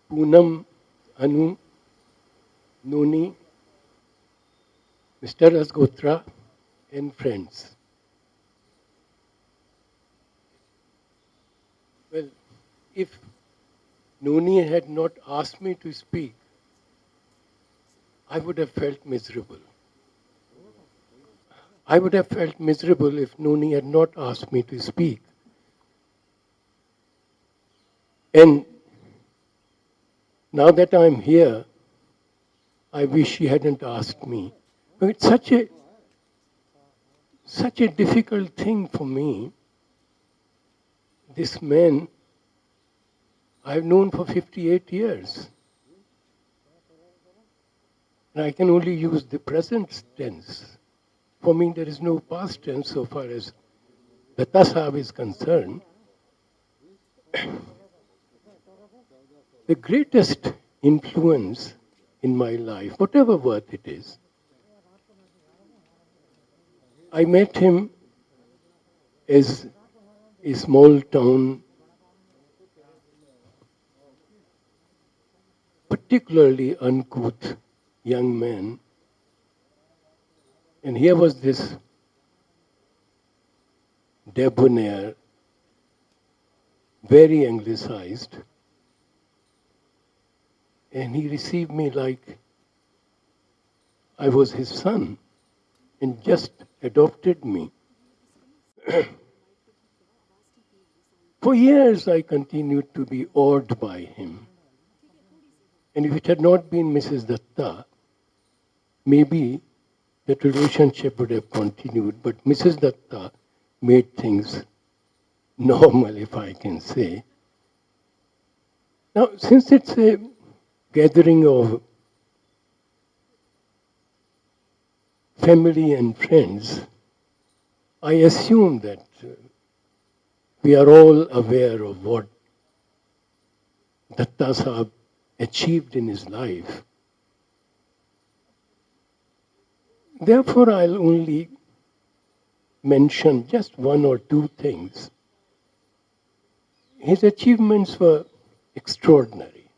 Poonam, Anu, Noni, Mr. Asgotra, and friends. Well, if Noni had not asked me to speak, I would have felt miserable. I would have felt miserable if Noni had not asked me to speak. And now that I'm here, I wish she hadn't asked me. But it's such a difficult thing for me. This man I've known for 58 years. And I can only use the present tense. For me, there is no past tense so far as Datta Sahib is concerned. The greatest influence in my life, whatever worth it is, I met him as a small town, particularly uncouth young man. And here was this debonair, very anglicized, and he received me like I was his son and just adopted me. For years I continued to be awed by him. And if it had not been Mrs. Datta, maybe that relationship would have continued. But Mrs. Datta made things normal, if I can say. Now, since it's a gathering of family and friends, I assume that we are all aware of what Datta Sahib achieved in his life. Therefore, I'll only mention just one or two things. His achievements were extraordinary.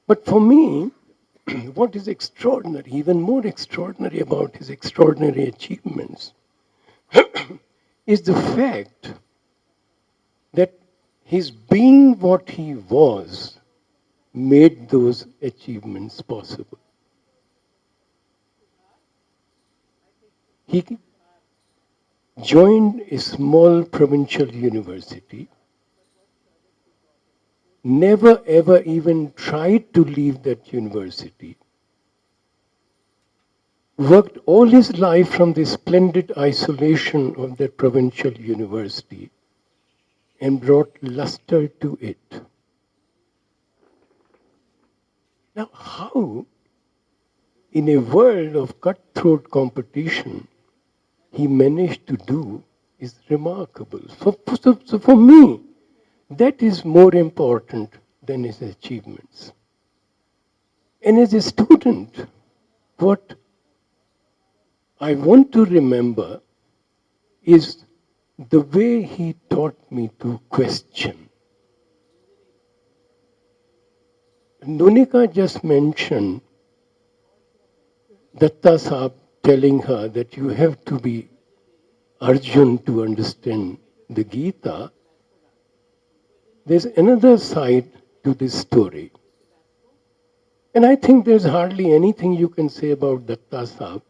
But for me, what is extraordinary, even more extraordinary about his extraordinary achievements, is the fact that his being what he was made those achievements possible. He joined a small provincial university, never ever even tried to leave that university, worked all his life from the splendid isolation of that provincial university and brought luster to it. Now, how, in a world of cutthroat competition, he managed to do is remarkable. So for me, that is more important than his achievements. And as a student, what I want to remember is the way he taught me to question. Nunika just mentioned Datta Sahib telling her that you have to be Arjun to understand the Gita. There's another side to this story. And I think there's hardly anything you can say about Datta Sahib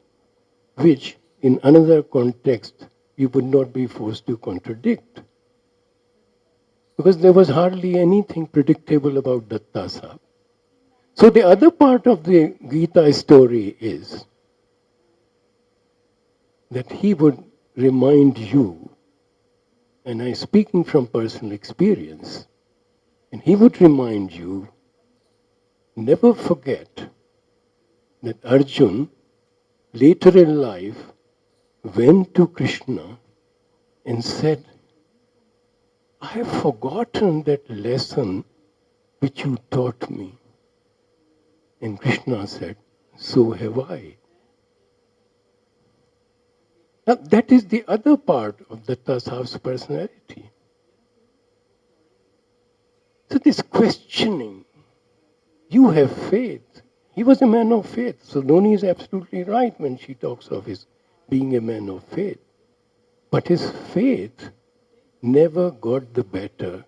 which, in another context, you would not be forced to contradict. Because there was hardly anything predictable about Datta Sahib. So the other part of the Gita story is that he would remind you, and I'm speaking from personal experience, and he would remind you, never forget that Arjun, later in life, went to Krishna and said, I have forgotten that lesson which you taught me. And Krishna said, so have I. Now that is the other part of Datta Sahib's personality. So this questioning, you have faith. He was a man of faith. So Dhoni is absolutely right when she talks of his being a man of faith. But his faith never got the better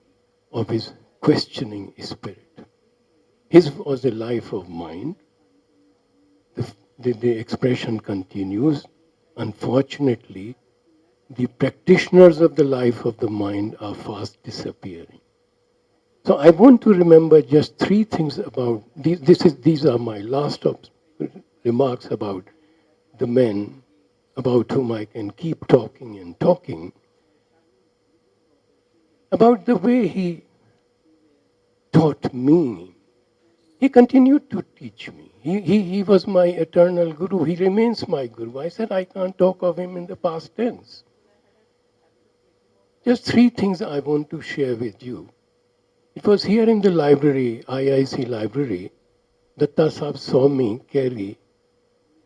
of his questioning spirit. His was a life of mind. The expression continues. Unfortunately, the practitioners of the life of the mind are fast disappearing. So I want to remember just three things about these. These are my last remarks about the men about whom I can keep talking and talking. About the way he taught me. He continued to teach me. He was my eternal guru. He remains my guru. I said I can't talk of him in the past tense. Just three things I want to share with you. It was here in the library, IIC library, Datta Sahab saw me carry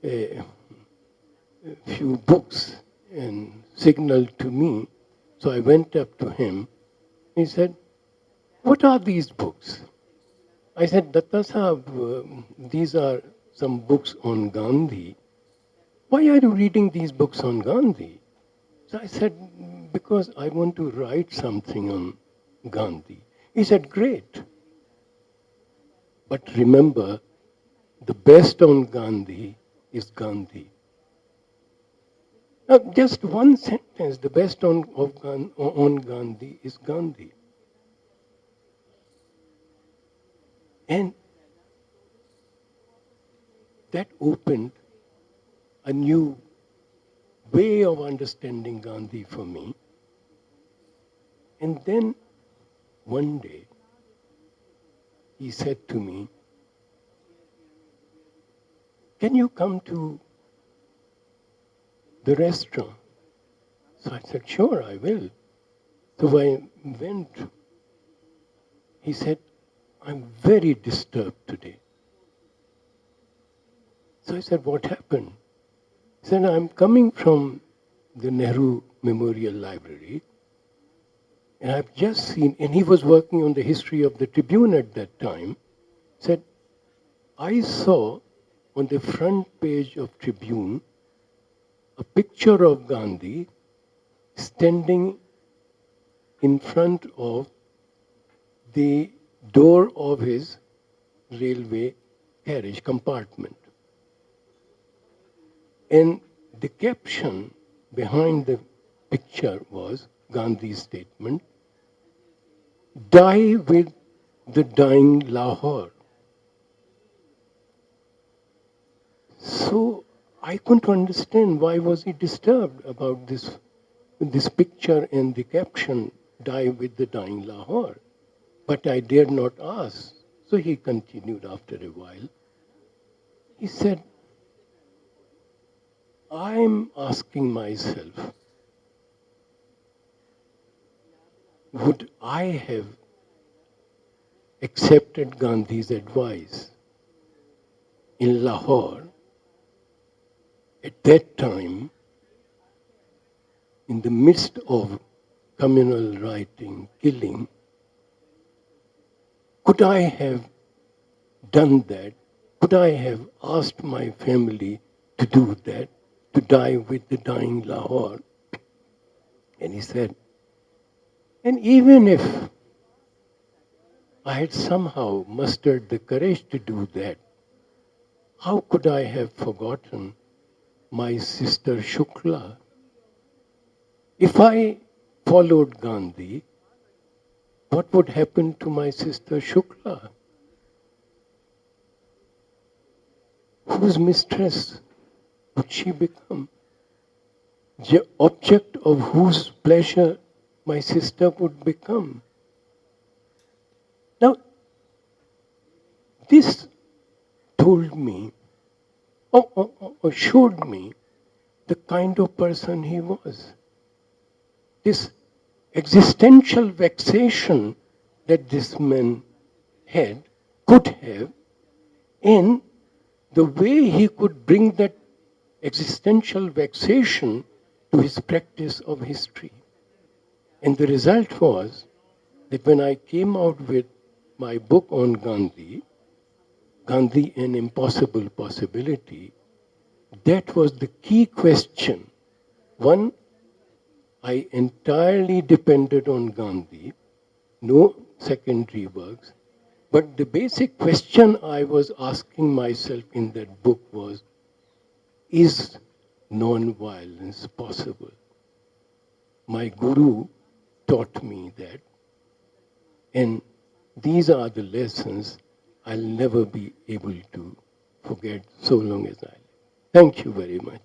a few books and signaled to me. So I went up to him. He said, "What are these books?" I said, "Datta Sahab, these are some books on Gandhi. Why are you reading these books on Gandhi?" So I said, "Because I want to write something on Gandhi." He said, "Great. But remember, the best on Gandhi is Gandhi." Now, just one sentence, the best on Gandhi is Gandhi. And that opened a new way of understanding Gandhi for me. And then one day, he said to me, "Can you come to the restaurant?" So I said, "Sure, I will." So I went. He said, "I'm very disturbed today." So I said, "What happened?" He said, "I'm coming from the Nehru Memorial Library, and I've just seen," and he was working on the history of the Tribune at that time, said, "I saw on the front page of Tribune a picture of Gandhi standing in front of the door of his railway carriage compartment. And the caption behind the picture was Gandhi's statement, 'Die with the dying Lahore.'" So I couldn't understand why was he disturbed about this picture and the caption, "Die with the dying Lahore." But I dared not ask. So he continued after a while. He said, "I'm asking myself, would I have accepted Gandhi's advice in Lahore at that time, in the midst of communal rioting, killing? Could I have done that? Could I have asked my family to do that, to die with the dying Lahore?" And he said, "And even if I had somehow mustered the courage to do that, how could I have forgotten my sister Shukla? If I followed Gandhi, what would happen to my sister Shukla? Whose mistress would she become? The object of whose pleasure my sister would become?" Now, this told me, or showed me, the kind of person he was. This existential vexation that this man had, could have, and the way he could bring that existential vexation to his practice of history. And the result was that when I came out with my book on Gandhi, Gandhi, an Impossible Possibility, that was the key question. One, I entirely depended on Gandhi, no secondary works. But the basic question I was asking myself in that book was, is non-violence possible? My guru taught me that. And these are the lessons I'll never be able to forget so long as I live. Thank you very much.